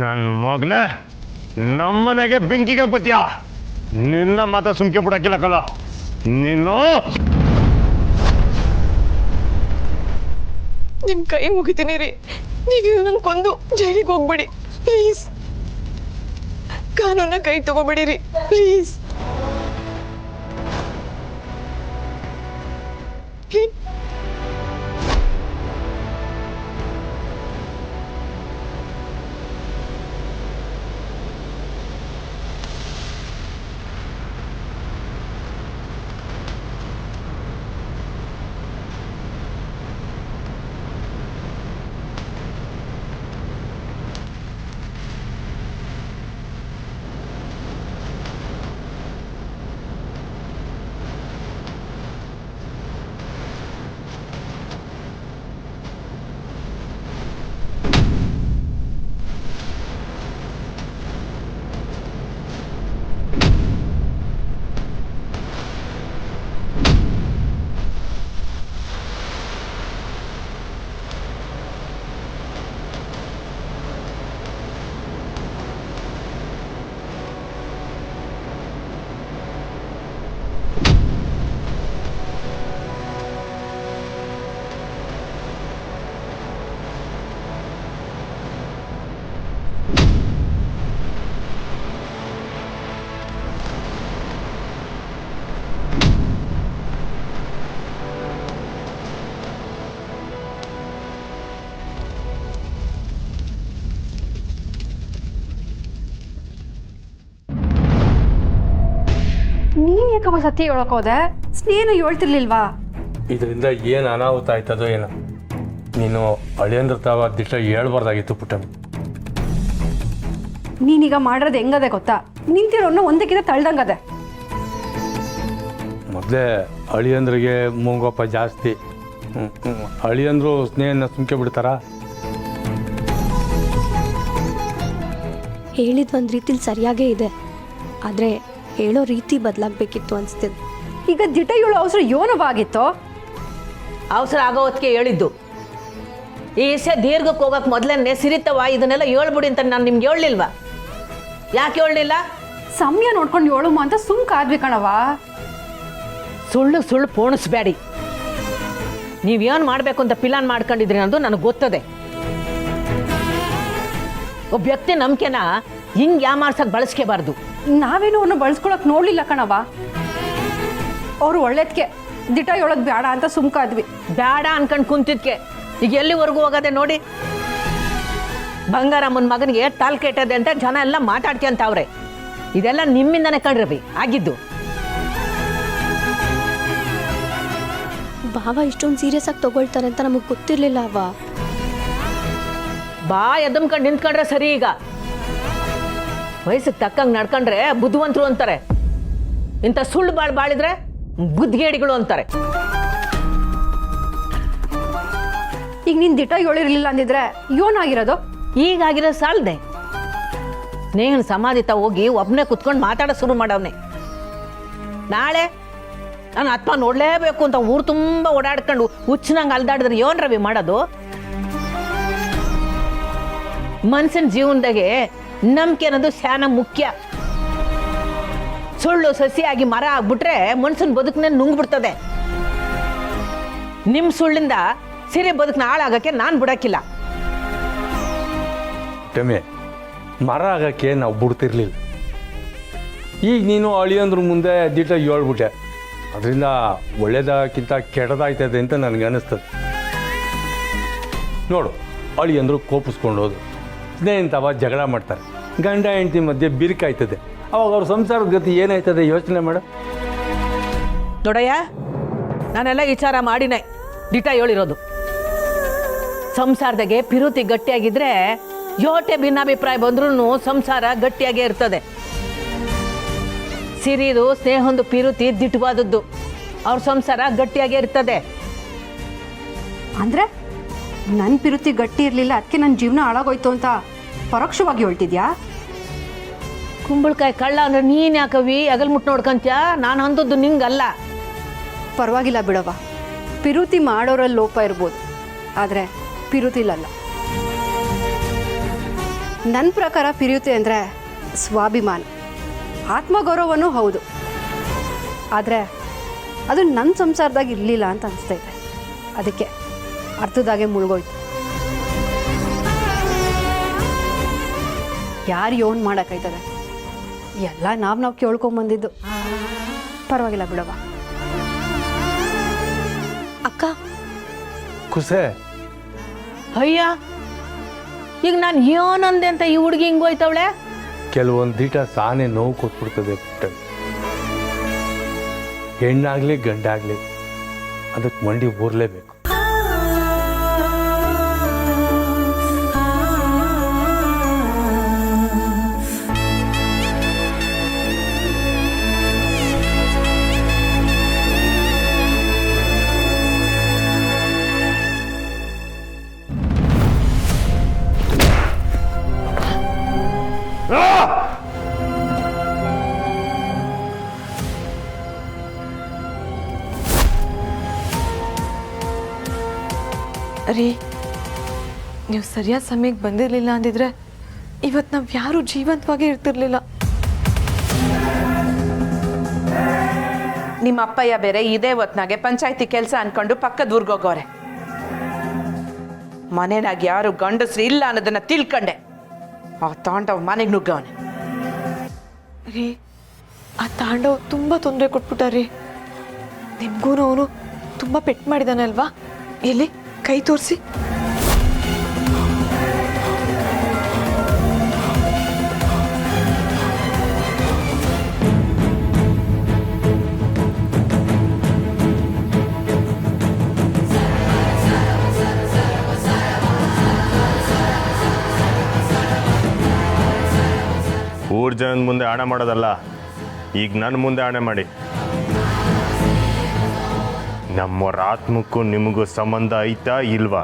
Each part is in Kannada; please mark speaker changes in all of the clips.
Speaker 1: ನನ್ನ ಮಗನೇ ನಮ್ಮನೆಗೆ ಬೆಂಕಿಗೆ ಬತ್ತೀಯ ನಿನ್ನ ಮಾತ್ರ ಸುಮ್ಕೆ ಬಿಡಕ್ಕಿಲ್ಲ ಕಲ ನೀನು
Speaker 2: ನಿಮ್ ಕೈ ಮುಗಿತೀನಿ ರೀ ನೀವು ನನ್ ಕೊಂದು ಜೈಲಿಗೆ ಹೋಗ್ಬೇಡಿ ಪ್ಲೀಸ್ ಕಾನೂನ ಕೈ ತಗೋಬೇಡಿರಿ ಪ್ಲೀಸ್
Speaker 3: ನೀನ್ ಯಾಕಮ್ಮ ಸತ್ಯ ಹೇಳಕೋದೆ ಸ್ನೇಹನ ಹೇಳ್ತಿರ್ಲಿಲ್ವಾ
Speaker 4: ಇದರಿಂದ ಏನು ಅನಾಹುತ ಆಯ್ತದೋ ಏನೋ ನೀನು ಅಳಿಯಂದ್ರ ತಾವ ದಿಟ್ಟ ಹೇಳ್ಬಾರ್ದಾಗಿತ್ತು ಪುಟ್ಟಮ್ಮ.
Speaker 3: ನೀನೀಗ ಮಾಡಿರೋದು ಹೆಂಗದೆ ಗೊತ್ತಾ ನಿಂತಿರೋನ್ನ ಒಂದಕ್ಕಿಂತ ತಳ್ದಂಗದೆ.
Speaker 4: ಮೊದಲೇ ಅಳಿಯಂದ್ರಿಗೆ ಮುಂಗೋಪ ಜಾಸ್ತಿ. ಅಳಿಯಂದ್ರು ಸ್ನೇಹನ ಸುಮ್ಕೆ ಬಿಡ್ತಾರ?
Speaker 5: ಹೇಳಿದ ಒಂದು ರೀತಿಲಿ ಸರಿಯಾಗೇ ಇದೆ, ಆದರೆ ಹೇಳೋ ರೀತಿ ಬದಲಾಗಬೇಕಿತ್ತು ಅನಿಸ್ತಿದೆ.
Speaker 3: ಈಗ ದಿಟ ಹೇಳೋ ಅವಸರ ಯೋನವಾಗಿತ್ತು.
Speaker 6: ಅವಸರ ಆಗೋ ಹೊತ್ತಿಗೆ ಹೇಳಿದ್ದು ಈ ವಿಷಯ ದೀರ್ಘಕ್ಕೆ ಹೋಗಕ್ಕೆ ಮೊದಲೇ ಸಿರಿತವ ಇದನ್ನೆಲ್ಲ ಹೇಳ್ಬಿಡಿ ಅಂತ ನಾನು ನಿಮ್ಗೆ ಹೇಳಲಿಲ್ವಾ? ಯಾಕೆ ಹೇಳಲಿಲ್ಲ?
Speaker 3: ಸಮಯ ನೋಡ್ಕೊಂಡು ಹೇಳುಮ ಅಂತ ಸುಮ್ಕಾದ್ವಿ ಕಣವ.
Speaker 6: ಸುಳ್ಳು ಸುಳ್ಳು ಪೋಣಿಸ್ಬೇಡಿ. ನೀವೇನು ಮಾಡಬೇಕು ಅಂತ ಪ್ಲಾನ್ ಮಾಡ್ಕೊಂಡಿದ್ರಿ ಅನ್ನೋದು ನನಗೆ ಗೊತ್ತದೆ. ಒಬ್ಬ ವ್ಯಕ್ತಿ ನಂಬಿಕೆನ ಹಿಂಗೆ ಯಾಮಾರ್ಸಕ್ಕೆ ಬಳಸ್ಕೋಬಾರ್ದು.
Speaker 3: ನಾವೇನು ಅವ್ರನ್ನ ಬಳಸ್ಕೊಳಕ್ ನೋಡ್ಲಿಲ್ಲ ಕಣವ. ಅವ್ರು ಒಳ್ಳೇದ್ಕೆ ದಿಟ ಹೇಳೋದು ಬೇಡ ಅಂತ ಸುಮ್ಕಾದ್ವಿ.
Speaker 6: ಬೇಡ ಅನ್ಕೊಂಡು ಕುಂತಿದ್ಕೆ ಈಗ ಎಲ್ಲಿವರೆಗೂ ಹೋಗೋದೆ ನೋಡಿ. ಬಂಗಾರಮ್ಮನ ಮಗನಿಗೆ ತಾಲ್ ಕೆಟ್ಟದೆ ಅಂತ ಜನ ಎಲ್ಲ ಮಾತಾಡ್ಕೊಂತವ್ರೆ. ಇದೆಲ್ಲ ನಿಮ್ಮಿಂದನೇ ಕಣ್ರವಿ ಆಗಿದ್ದು.
Speaker 5: ಭಾವ ಇಷ್ಟೊಂದು ಸೀರಿಯಸ್ ಆಗಿ ತಗೊಳ್ತಾರೆ ಅಂತ ನಮಗೆ ಗೊತ್ತಿರಲಿಲ್ಲ ಅವ.
Speaker 6: ಬಾ ಎದಮ್ಕೊಂಡು ನಿಂತ್ಕೊಂಡ್ರೆ ಸರಿ. ಈಗ ವಯಸ್ಸಿಗೆ ತಕ್ಕಂಗೆ ನಡ್ಕೊಂಡ್ರೆ ಬುದ್ಧಿವಂತರು ಅಂತಾರೆ, ಇಂಥ ಸುಳ್ಳು ಬಾಳಿದ್ರೆ ಬುದ್ಧಿಗೇಡಿಗಳು ಅಂತಾರೆ.
Speaker 3: ಈಗ ನೀನ್ ದಿಟ ಹೇಳಿರ್ಲಿಲ್ಲ ಅಂದಿದ್ರೆ ಯೋನಾಗಿರೋದು
Speaker 6: ಈಗಾಗಿರೋ ಸಾಲದೆ ನೇಹನ್ ಸಮಾಧಿತ ಹೋಗಿ ಒಬ್ಬನೇ ಕುತ್ಕೊಂಡು ಮಾತಾಡೋ ಶುರು ಮಾಡವ್ನೆ. ನಾಳೆ ನಾನು ಆತ್ಮ ನೋಡ್ಲೇಬೇಕು ಅಂತ ಊರು ತುಂಬ ಓಡಾಡ್ಕೊಂಡು ಹುಚ್ಚನಂಗೆ ಅಲ್ದಾಡಿದ್ರೆ ಏನ್ ರವಿ ಮಾಡೋದು? ಮನ್ಸಿನ ಜೀವನದಾಗೆ ನಂಬಿಕೆ ಅನ್ನೋದು ಶಾನ ಮುಖ್ಯ. ಸುಳ್ಳು ಸಸಿಯಾಗಿ ಮರ ಆಗ್ಬಿಟ್ರೆ ಮನ್ಸಿನ ಬದುಕನ್ನ ನುಂಗ್ಬಿಡ್ತದೆ. ನಿಮ್ಮ ಸುಳ್ಳಿಂದ ಸಿರಿ ಬದುಕನ್ನ ಹಾಳಾಗಕ್ಕೆ ನಾನು ಬಿಡಕ್ಕಿಲ್ಲ.
Speaker 4: ಟಮೆ ಮರ ಆಗಕ್ಕೆ ನಾವು ಬಿಡ್ತಿರ್ಲಿಲ್ಲ. ಈಗ ನೀನು ಅಳಿಯಂದ್ರ ಮುಂದೆ ದಿಟ ಹೇಳ್ಬಿಟ್ಟೆ, ಅದರಿಂದ ಒಳ್ಳೇದಕ್ಕಿಂತ ಕೆಟ್ಟದಾಯ್ತದೆ ಅಂತ ನನಗೆ ಅನ್ನಿಸ್ತದೆ. ನೋಡು, ಅಳಿಯಂದ್ರು ಕೋಪಿಸ್ಕೊಂಡೋದು, ಸ್ನೇಹಿತವ ಜಗಳ ಮಾಡ್ತಾರೆ, ಗಂಡ ಹೆಂಡತಿ ಮಧ್ಯೆ ಬಿರುಕಾಯ್ತದೆ. ಅವಾಗ ಅವ್ರ ಸಂಸಾರದ ಗತಿ ಏನಾಯ್ತದೆ ಯೋಚನೆ ಮಾಡು.
Speaker 6: ದೊಡ್ಡಯ್ಯ, ನಾನೆಲ್ಲ ವಿಚಾರ ಮಾಡಿನೇ ದಿಟ ಹೇಳಿರೋದು. ಸಂಸಾರದಾಗೆ ಪಿರುತಿ ಗಟ್ಟಿಯಾಗಿದ್ರೆ ಯೋಟೆ ಭಿನ್ನಾಭಿಪ್ರಾಯ ಬಂದ್ರೂ ಸಂಸಾರ ಗಟ್ಟಿಯಾಗೇ ಇರ್ತದೆ. ಸಿರಿದು ಸ್ನೇಹೊಂದು ಪಿರುತಿ ದಿಟ್ಟವಾದದ್ದು, ಅವ್ರ ಸಂಸಾರ ಗಟ್ಟಿಯಾಗೇ ಇರ್ತದೆ.
Speaker 3: ಅಂದ್ರೆ ನನ್ನ ಪಿರುತಿ ಗಟ್ಟಿ ಇರ್ಲಿಲ್ಲ, ಅದಕ್ಕೆ ನನ್ನ ಜೀವನ ಹಾಳಾಗೋಯ್ತು ಅಂತ ಪರೋಕ್ಷವಾಗಿ ಹೇಳ್ತಿದ್ಯಾ?
Speaker 6: ಕುಂಬಳಕಾಯಿ ಕಳ್ಳ ಅಂದ್ರೆ ನೀನ್ ಯಾಕವಿ ಅಗಲ್ ಮುಟ್ಟು ನೋಡ್ಕಂತ್ಯಾ? ನಾನು ಅಂದದ್ದು ನಿಂಗಲ್ಲ.
Speaker 3: ಪರವಾಗಿಲ್ಲ ಬಿಡವ, ಪಿರುತಿ ಮಾಡೋರಲ್ಲಿ ಲೋಪ ಇರ್ಬೋದು, ಆದರೆ ಪಿರುತಿಲಲ್ಲ. ನನ್ನ ಪ್ರಕಾರ ಪಿರಿಯುತ್ತೆ ಅಂದರೆ ಸ್ವಾಭಿಮಾನ, ಆತ್ಮಗೌರವನೂ ಹೌದು. ಆದರೆ ಅದು ನನ್ನ ಸಂಸಾರದಾಗ ಇರಲಿಲ್ಲ ಅಂತ ಅನಿಸ್ತೈತೆ. ಅದಕ್ಕೆ ಅರ್ಥದಾಗೆ ಮುಳುಗೋಯ್ತು. ಯಾರು ಯೋನ್ ಮಾಡೋಕ್ಕಾಯ್ತದೆ? ಎಲ್ಲ ನಾವು ಕೇಳ್ಕೊಂಬಂದಿದ್ದು. ಪರವಾಗಿಲ್ಲ ಬಿಡವ.
Speaker 5: ಅಕ್ಕ,
Speaker 4: ಕುಸೆ,
Speaker 6: ಅಯ್ಯ, ಈಗ ನಾನು ಏನಂದೆ ಅಂತ ಈ ಹುಡುಗಿ ಹಿಂಗೋಯ್ತವಳೆ.
Speaker 4: ಕೆಲವೊಂದು ದಿಟ ಸಾನೆ ನೋವು ಕೊಟ್ಬಿಡ್ತದೆ ಪುಟ್ಟ. ಹೆಣ್ಣಾಗ್ಲಿ ಗಂಡಾಗ್ಲಿ ಅದಕ್ಕೆ ಮಂಡಿ ಊರ್ಲೇಬೇಕು.
Speaker 2: ರೀ, ನೀವು ಸರಿಯಾದ ಸಮಯಕ್ಕೆ ಬಂದಿರಲಿಲ್ಲ ಅಂದಿದ್ರೆ ಇವತ್ತು ನಾವು ಯಾರೂ ಜೀವಂತವಾಗೇ ಇರ್ತಿರ್ಲಿಲ್ಲ.
Speaker 7: ನಿಮ್ಮ ಅಪ್ಪಯ್ಯ ಬೇರೆ ಇದೇ ಹೊತ್ನಾಗೆ ಪಂಚಾಯತಿ ಕೆಲಸ ಅನ್ಕೊಂಡು ಪಕ್ಕದ ಊರ್ಗೋಗೋರೆ. ಮನೆನಾಗ ಯಾರು ಗಂಡಸ್ರು ಇಲ್ಲ ಅನ್ನೋದನ್ನ ತಿಳ್ಕೊಂಡೆ ಆ ತಾಂಡವ್ ಮನೆಗೆ ನುಗ್ಗವನೆ.
Speaker 2: ರೀ, ಆ ತಾಂಡವ್ ತುಂಬ ತೊಂದರೆ ಕೊಟ್ಬಿಟ್ಟ ರೀ. ನಿಮಗೂ ಅವನು ತುಂಬ ಪೆಟ್ಟು ಮಾಡಿದಾನೆ ಅಲ್ವಾ? ಎಲ್ಲಿ ಕೈ ತೋರಿಸಿ.
Speaker 1: ಊರ್ ಜನದ ಮುಂದೆ ಆಣೆ ಮಾಡೋದಲ್ಲ, ಈಗ ನನ್ನ ಮುಂದೆ ಆಣೆ ಮಾಡಿ. ನಮ್ಮವ್ರ ಆತ್ಮಕ್ಕೂ ನಿಮಗೂ ಸಂಬಂಧ ಐತಾ ಇಲ್ವಾ?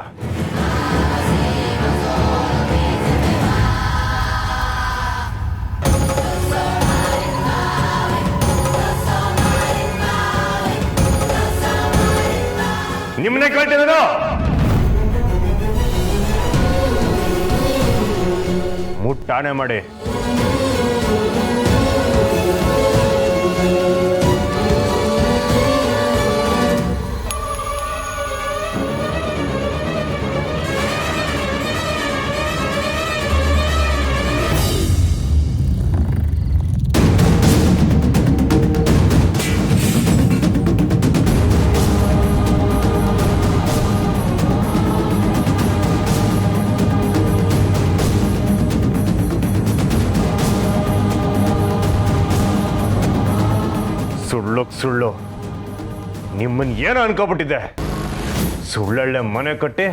Speaker 1: ನಿಮ್ಮನ್ನೇ ಕೇಳ್ತಿರೋದು. ಮುಟ್ಟಾಣೆ ಮಾಡಿ. ಸುಳ್ಳು ನಿಮ್ಮನ್ನ ಏನೋ ಅನ್ಕೋಬಿಟ್ಟಿದ್ದೆ. ಸುಳ್ಳಳ್ಳೆ ಮನೆ ಕಟ್ಟಿ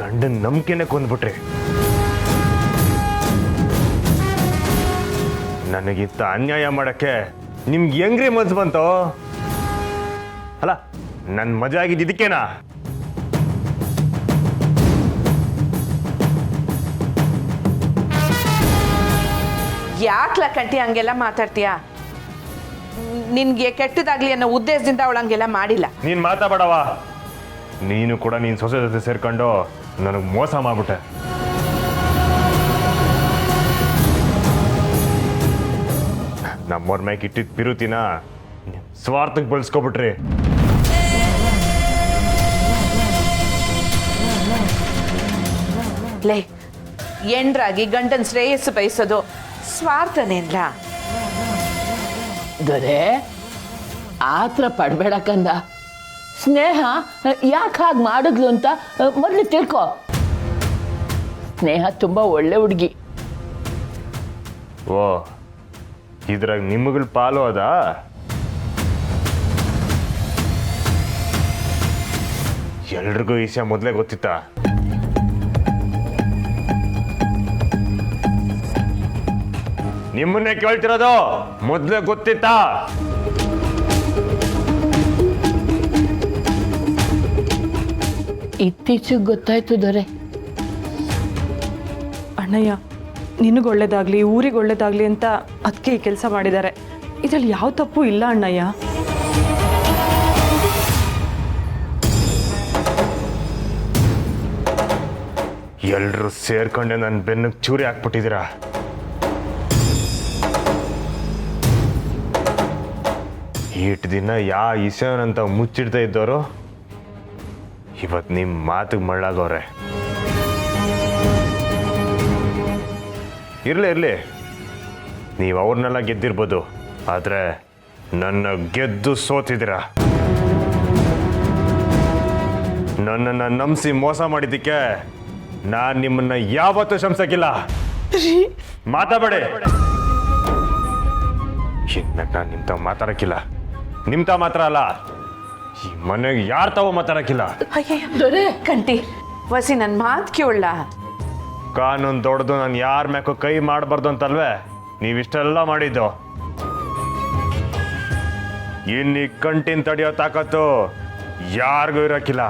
Speaker 1: ಗಂಡನ ನಂಬಿಕೆನೆ ಕೊಂದ್ಬಿಟ್ರಿ. ನನಗಿಂತ ಅನ್ಯಾಯ ಮಾಡಕ್ಕೆ ನಿಮ್ಗೆ ಹೆಂಗ್ರಿ ಮನ್ಸು ಬಂತೋ? ಅಲ್ಲ, ನನ್ನ ಮಜಾ ಆಗಿದ್ದು ಇದಕ್ಕೇನಾ?
Speaker 7: ಯಾಕ್ಲ ಕಂಟಿ ಹಂಗೆಲ್ಲ ಮಾತಾಡ್ತೀಯ? ನಿನ್ಗೆ ಕೆಟ್ಟದಾಗ್ಲಿ ಅನ್ನೋ ಉದ್ದೇಶದಿಂದ ಅವಳು ಹಂಗೆಲ್ಲ ಮಾಡಿಲ್ಲ.
Speaker 1: ನೀನ್ ಮಾತಾಡವ. ನೀನು ಕೂಡ ನೀನ್ ಸೊಸೆ ಜೊತೆ ಸೇರ್ಕೊಂಡು ನನಗೆ ಮೋಸ ಮಾಡ್ಬಿಟ್ಟೆ. ನಮ್ಮವ್ರ ಮ್ಯಾಗ ಇಟ್ಟಿದ್ದ ಪಿರುತಿನ ಸ್ವಾರ್ಥಕ್ಕೆ ಬಳಸ್ಕೊಬಿಟ್ರಿ.
Speaker 7: ಲೇ, ಎಂಡ್ರಾಗಿ ಗಂಡನ ಶ್ರೇಯಸ್ಸು ಬಯಸೋದು ಸ್ವಾರ್ಥನೇನ್ಲ?
Speaker 8: ದೊರೆ, ಆತರ ಪಡಬೇಡ ಕಂದ. ಸ್ನೇಹ ಯಾಕೆ ಹಾಗೆ ಮಾಡಿದ್ಲು ಅಂತ ಮೊದಲು ತಿಳ್ಕೊ. ಸ್ನೇಹ ತುಂಬ ಒಳ್ಳೆ ಹುಡುಗಿ.
Speaker 1: ಓ, ಇದ್ರಾಗ ನಿಮಗಳ ಪಾಲು ಅದಾ? ಎಲ್ರಿಗೂ ಈ ವಿಷಯ ಮೊದಲೇ ಗೊತ್ತಿತ್ತಾ? ನಿಮ್ಮನ್ನೇ ಕೇಳ್ತಿರೋದು, ಮೊದಲೇ ಗೊತ್ತಿತ್ತಾ?
Speaker 8: ಇತ್ತೀಚೆಗೆ ಗೊತ್ತಾಯ್ತು ದೊರೆ.
Speaker 2: ಅಣ್ಣಯ್ಯ, ನಿನಗೆ ಒಳ್ಳೇದಾಗ್ಲಿ, ಊರಿಗೆ ಒಳ್ಳೇದಾಗ್ಲಿ ಅಂತ ಅದಕ್ಕೆ ಈ ಕೆಲಸ ಮಾಡಿದ್ದಾರೆ. ಇದರಲ್ಲಿ ಯಾವ ತಪ್ಪು ಇಲ್ಲ ಅಣ್ಣಯ್ಯ.
Speaker 1: ಎಲ್ಲರೂ ಸೇರ್ಕೊಂಡೆ ನನ್ನ ಬೆನ್ನಿಗೆ ಚೂರಿ ಹಾಕ್ಬಿಟ್ಟಿದ್ದೀರಾ. ಇಷ್ಟು ದಿನ ಈಸವನಂತ ಮುಚ್ಚಿಡ್ತಾ ಇದ್ದವರು ಇವತ್ತು ನಿಮ್ಮ ಮಾತಿಗೆ ಮಳ್ಳಾಗವ್ರೆ. ಇರಲಿ ನೀವು ಅವ್ರನ್ನೆಲ್ಲ ಗೆದ್ದಿರ್ಬೋದು, ಆದರೆ ನನ್ನ ಗೆದ್ದು ಸೋತಿದ್ದೀರ. ನನ್ನನ್ನು ನಂಬಿಸಿ ಮೋಸ ಮಾಡಿದ್ದಕ್ಕೆ ನಾನು ನಿಮ್ಮನ್ನ ಯಾವತ್ತೂ ಕ್ಷಮಿಸಕ್ಕಿಲ್ಲ. ಮಾತಾಡಬೇಡಿ. ನಾನು ನಿಮ್ತ ಮಾತಾಡಕ್ಕಿಲ್ಲ. ನಿಮ್ತ ಮಾತ್ರ ಅಲ್ಲ, ಈ ಮನೆಗೆ ಯಾರು ತಾವು ಮಾತಾಡಕ್ಕಿಲ್ಲ.
Speaker 8: ದೊರೆ
Speaker 7: ಕಂಟಿ ವಸಿ ನನ್ನ ಮಾತು ಕೇಳ.
Speaker 1: ಕಾನೂನು ದೊಡ್ಡದು, ನಾನು ಯಾರ ಮ್ಯಾಕೋ ಕೈ ಮಾಡಬಾರ್ದು ಅಂತಲ್ವೇ ನೀವಿಷ್ಟೆಲ್ಲ ಮಾಡಿದ್ದು. ಇನ್ನೀ ಕಂಟಿನ ತಡೆಯೋ ತಾಕತ್ತು ಯಾರಿಗೂ ಇರೋಕ್ಕಿಲ್ಲ.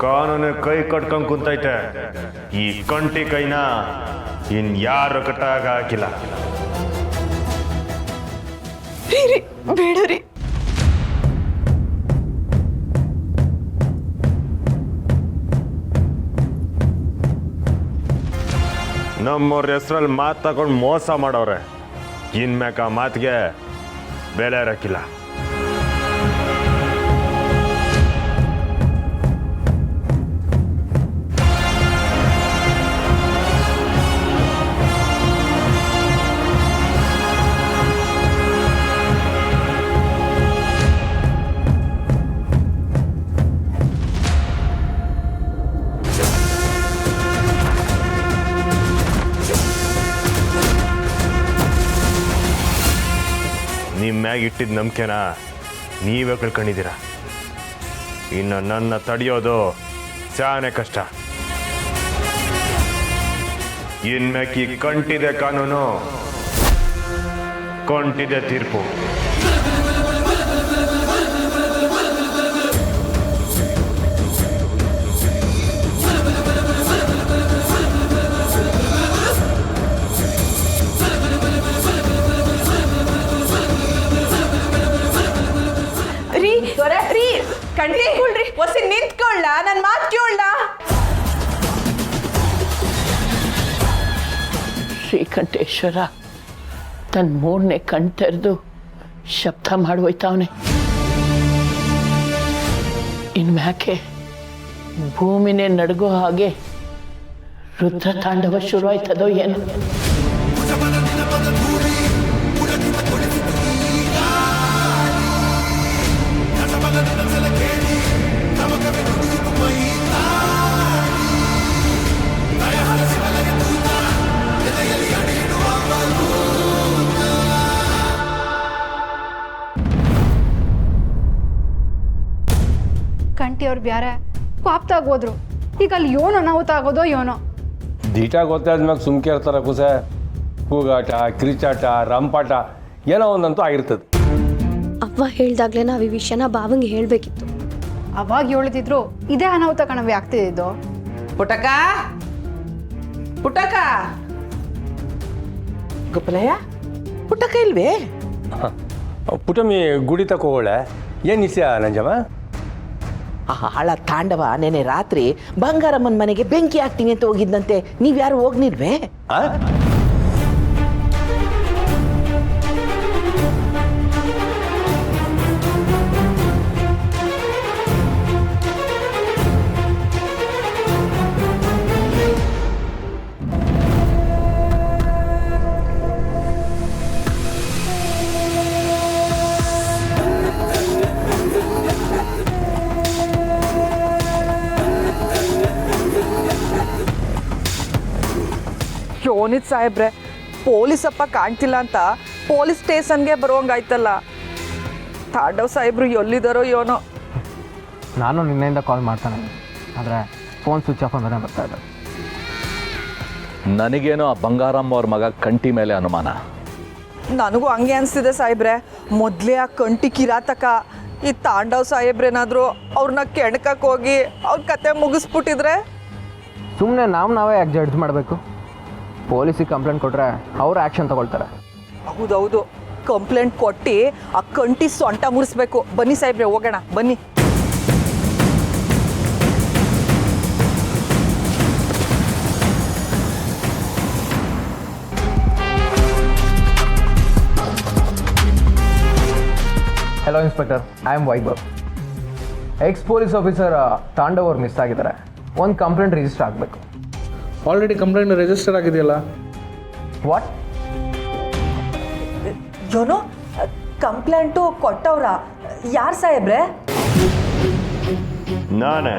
Speaker 1: ಕಾನೂನು ಕೈ ಕಟ್ಕೊಂಡ್ ಕುಂತೈತೆ, ಈ ಕಂಟಿ ಕೈನ ಇನ್ಯಾರು ಕಟ್ಟಾಗ ಹಾಕಿಲ್ಲ.
Speaker 2: ಬೇಡ ರೀ.
Speaker 1: ನಮ್ಮವ್ರ ಹೆಸ್ರಲ್ಲಿ ಮಾತು ತಗೊಂಡು ಮೋಸ ಮಾಡವ್ರೆ. ಇನ್ಮ್ಯಾಕ ಆ ಮಾತಿಗೆ ಬೆಲೆ ಇರಕ್ಕಿಲ್ಲ. ನಿಮ್ಮ ಮ್ಯಾಗ ಇಟ್ಟಿದ್ದ ನಂಬಿಕೆನ ನೀವೇ ಕಳ್ಕೊಂಡಿದ್ದೀರ. ಇನ್ನು ನನ್ನ ತಡೆಯೋದು ಚಾನೆ ಕಷ್ಟ. ಇನ್ಮ್ಯಾಕಿ ಕಂಟಿದೆ ಕಾನೂನು, ಕೊಂಟಿದೆ ತೀರ್ಪು.
Speaker 7: ಕಂಟಿ ವಸಿ ನಿಂತ್ಕೊಳ್ಳ, ನನ್ನ ಮಾತು ಕೇಳ.
Speaker 8: ಶ್ರೀಕಂಠೇಶ್ವರ ತನ್ನ ಮೂರನೇ ಕಣ್ ತೆರೆದು ಶಬ್ದ ಮಾಡೋಯ್ತಾವನೆ. ಇನ್ಮ್ಯಾಕೆ ಭೂಮಿನೇ ನಡಗೋ ಹಾಗೆ ರುದ್ರ ತಾಂಡವ ಶುರು ಆಯ್ತದೋ ಏನು.
Speaker 3: ಕಂಟಿ ಅವ್ರು ಬ್ಯಾರೆ ಪಾಪ್ತಾಗ ಹೋದ್ರು. ಈಗ ಅಲ್ಲಿ ಯೋನೋ ಅನಾಹುತ ಆಗೋದೋ ಯೋನೋ.
Speaker 4: ದೀಟ ಗೊತ್ತಾದ್ಮ್ಯಾಗ ಸುಮ್ಕೆ ಇರ್ತಾರ ಕುಸೆ. ಕೂಗಾಟ, ಕಿರಿಚಾಟ, ರಂಪಾಟ ಏನೋ ಒಂದಂತೂ ಆಗಿರ್ತದೆ.
Speaker 5: ಅವ್ವ ಹೇಳ್ದಾಗ್ಲೇ ನಾವು ಈ ವಿಷಯನ ಬಾವಂಗೆ ಹೇಳಬೇಕಿತ್ತು.
Speaker 3: ಅವಾಗ ಹೇಳಿದ್ರು ಇದೇ ಅನಾಹುತ ಕಣವೆ ಆಗ್ತಿದ್ದು.
Speaker 7: ಪುಟಕ ಪುಟಕ ಗೋಪಾಲಯ್ಯ, ಪುಟಕ ಇಲ್ವೇ?
Speaker 4: ಪುಟಮಿ ಗುಡಿ ತಕೋಳೆ ಏನು ನಿಸ್ಯ ನಂಜಮ್ಮ?
Speaker 9: ಹಾಳ ತಾಂಡವ ನೆನೆ ರಾತ್ರಿ ಬಂಗಾರಮ್ಮನ ಮನೆಗೆ ಬೆಂಕಿ ಹಾಕ್ತೀನಿ ಅಂತ ಹೋಗಿದ್ದಂತೆ. ನೀವ್ಯಾರು ಹೋಗ್ನಿಲ್ವೇ?
Speaker 10: ರೋನಿತ್ ಸಾಹೇಬ್ರೆ, ಪೊಲೀಸಪ್ಪ ಕಾಣ್ತಿಲ್ಲ ಅಂತ ಪೊಲೀಸ್ ಸ್ಟೇಷನ್ಗೆ ಬರುವಂಗಾಯ್ತಲ್ಲ. ತಾಂಡವ್ ಸಾಹೇಬ್ರು ಎಲ್ಲಿದ್ದಾರೋ ಏನೋ.
Speaker 11: ನಾನು ನಿನ್ನೆಯಿಂದ ಕಾಲ್ ಮಾಡ್ತಾನೆ, ಆದರೆ ಫೋನ್ ಸ್ವಿಚ್ ಆಫ್ ಅಂತಾನೆ ಬರ್ತಾ ಇದೆ.
Speaker 12: ನನಗೇನೋ ಆ ಬಂಗಾರಮ್ಮ ಅವ್ರ ಮಗ ಕಂಟಿ ಮೇಲೆ ಅನುಮಾನ.
Speaker 10: ನನಗೂ ಹಂಗೆ ಅನಿಸ್ತಿದೆ ಸಾಹೇಬ್ರೆ. ಮೊದಲೇ ಆ ಕಂಟಿ ಕಿರಾತಕ. ಈ ತಾಂಡವ್ ಸಾಹೇಬ್ರೇನಾದರೂ ಅವ್ರನ್ನ ಕೆಣಕಕ್ಕೆ ಹೋಗಿ ಅವ್ರ ಕತೆ ಮುಗಿಸ್ಬಿಟ್ಟಿದ್ರೆ?
Speaker 11: ಸುಮ್ಮನೆ ನಾವೇ ಯಾಕೆ ಜಡ್ಜ್ ಮಾಡಬೇಕು? ಪೊಲೀಸಿಗೆ ಕಂಪ್ಲೇಂಟ್ ಕೊಟ್ಟರೆ ಅವ್ರು ಆ್ಯಕ್ಷನ್ ತಗೊಳ್ತಾರೆ.
Speaker 10: ಹೌದೌದು, ಕಂಪ್ಲೇಂಟ್ ಕೊಟ್ಟು ಆ ಕಂಟಿ ಸೊಂಟ ಮುರಿಸ್ಬೇಕು. ಬನ್ನಿ ಸಾಹೇಬ್ರೆ ಹೋಗೋಣ ಬನ್ನಿ.
Speaker 11: Hello inspector, I am Vaibhav. X police officer Tandav ಅವ್ರು ಮಿಸ್ ಆಗಿದ್ದಾರೆ. ಒಂದು ಕಂಪ್ಲೇಂಟ್ ರಿಜಿಸ್ಟರ್ ಆಗಬೇಕು.
Speaker 13: ಆಲ್ರೆಡಿ ಕಂಪ್ಲೇಂಟ್ ರಿಜಿಸ್ಟರ್ ಆಗಿದೆಯಲ್ಲ.
Speaker 11: ವಾಟ್?
Speaker 10: ಏನೋ ಕಂಪ್ಲೇಂಟು ಕೊಟ್ಟವ್ರ? ಯಾರು ಸಾಹೇಬ್ರೆ?
Speaker 1: ನಾನೇ.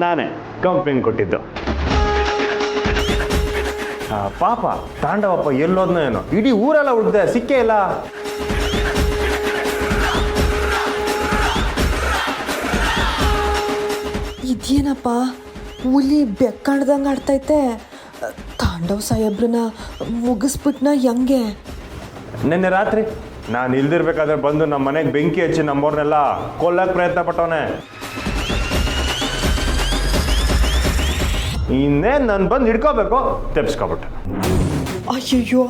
Speaker 1: ನಾನೇ ಕಂಪ್ಲೇಂಟ್ ಕೊಟ್ಟಿದ್ದು. ಪಾಪ ತಾಂಡವಪ್ಪ ಎಲ್ಲೋದ್ನೋ ಏನೋ, ಇಡೀ ಊರೆಲ್ಲ ಹುಡ್ದೆ, ಸಿಕ್ಕೇ ಇಲ್ಲ.
Speaker 2: ಇದೇನಪ್ಪ ಹುಲಿ ಬೆಕ್ಕಣ್ದಂಗೆ ಆಡ್ತೈತೆ. ತಾಂಡವ್ ಸಾಹೇಬ್ರನ್ನ ಮುಗಿಸ್ಬಿಟ್ನ ಹೆಂಗೆ?
Speaker 1: ನಿನ್ನೆ ರಾತ್ರಿ ನಾನು ಇಲ್ದಿರ್ಬೇಕಾದ್ರೆ ಬಂದು ನಮ್ಮ ಮನೆಗೆ ಬೆಂಕಿ ಹಚ್ಚಿ ನಮ್ಮವ್ರನ್ನೆಲ್ಲ ಕೊಲ್ಲಕ್ಕೆ ಪ್ರಯತ್ನ ಪಟ್ಟವನೆ. ಇನ್ನೇನು ನಾನು ಬಂದು ಹಿಡ್ಕೋಬೇಕು, ತೆಪ್ಸ್ಕೊಬಿಟ್ಟೆ.
Speaker 2: ಅಯ್ಯಯ್ಯೋ,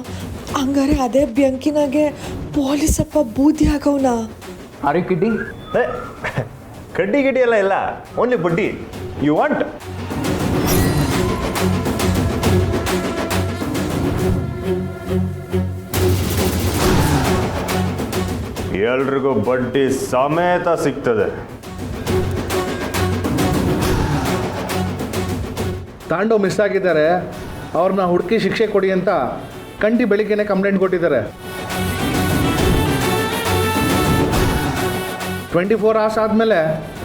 Speaker 2: ಹಂಗಾರೆ ಅದೇ ಬೆಂಕಿನಾಗೆ ಪೊಲೀಸಪ್ಪ ಬೂದಿ ಆಗವನ.
Speaker 11: Are you kidding?
Speaker 1: ಕಡ್ಡಿ ಗಿಡ್ಡಿ ಎಲ್ಲ ಇಲ್ಲ, ಓನ್ಲಿ ಬಡ್ಡಿ. You want? ಎಲ್ರಿಗೂ ಬಡ್ಡಿ ಸಮೇತ ಸಿಗ್ತದೆ.
Speaker 13: ತಾಂಡವ್ ಮಿಸ್ ಆಗಿದ್ದಾರೆ, ಅವ್ರನ್ನ ಹುಡುಕಿ ಶಿಕ್ಷೆ ಕೊಡಿ ಅಂತ ಕಂಟಿ ಬೆಳಿಗ್ಗೆನೆ ಕಂಪ್ಲೇಂಟ್ ಕೊಟ್ಟಿದ್ದಾರೆ. 24 hours ಆದಮೇಲೆ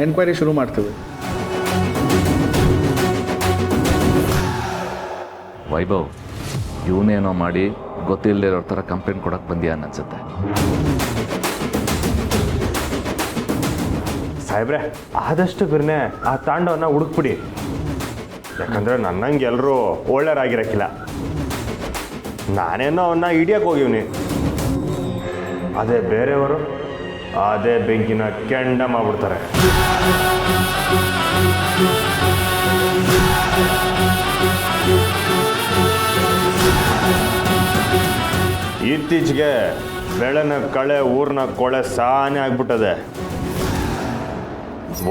Speaker 13: ಎನ್ಕ್ವೈರಿ ಶುರು ಮಾಡ್ತೀವಿ.
Speaker 12: ವೈಭವ್, ಇವನೇನೋ ಮಾಡಿ ಗೊತ್ತಿಲ್ಲದೆ ಇರೋ ಥರ ಕಂಪ್ಲೇಂಟ್ ಕೊಡೋಕೆ ಬಂದಿಯಾ ಅನ್ಸುತ್ತೆ.
Speaker 1: ಸಾಹೇಬ್ರೆ, ಆದಷ್ಟು ಬಿರ್ನೆ ಆ ತಾಂಡವನ್ನ ಹುಡುಕ್ಬಿಡಿ. ಯಾಕಂದ್ರೆ ನನ್ನಂಗೆ ಎಲ್ಲರೂ ಒಳ್ಳೆಯರಾಗಿರಕ್ಕಿಲ್ಲ. ನಾನೇನೋ ಅವನ್ನ ಹಿಡಿಯಕ್ಕೆ ಹೋಗಿವ್ನಿ, ಅದೇ ಬೇರೆಯವರು ಅದೇ ಬೆಂಕಿನ ಕೆಂಡ ಮಾಡ್ಬಿಡ್ತಾರೆ. ಇತ್ತೀಚೆಗೆ ಬೆಳೆನ ಕಳೆ ಊರ್ನ ಕೊಳೆ ಸಾನೆ ಆಗ್ಬಿಟ್ಟದೆ.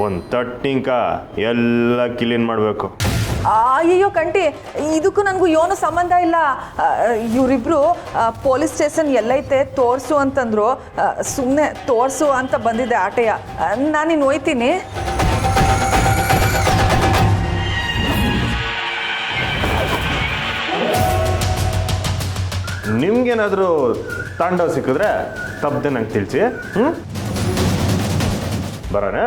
Speaker 1: ಒಂದು ತಟ್ಟಿಂಕ ಎಲ್ಲ ಕ್ಲೀನ್ ಮಾಡಬೇಕು.
Speaker 10: ಅಯ್ಯಯ್ಯೋ ಕಂಟಿ, ಇದಕ್ಕೂ ನನಗೂ ಏನೂ ಸಂಬಂಧ ಇಲ್ಲ. ಇವರಿಬ್ರು ಪೊಲೀಸ್ ಸ್ಟೇಷನ್ ಎಲ್ಲೈತೆ ತೋರಿಸು ಅಂತಂದ್ರು. ಸುಮ್ಮನೆ ತೋರಿಸು ಅಂತ ಬಂದಿದ್ದೆ ಆಟೆಯ. ನಾನಿನ್ನು ಹೋಯ್ತೀನಿ.
Speaker 1: ನಿಮ್ಗೇನಾದರೂ ತಾಂಡವ್ ಸಿಕ್ಕಿದ್ರೆ ತಪ್ಪದೆ ನಂಗೆ ತಿಳಿಸಿ. ಬರೋಣ.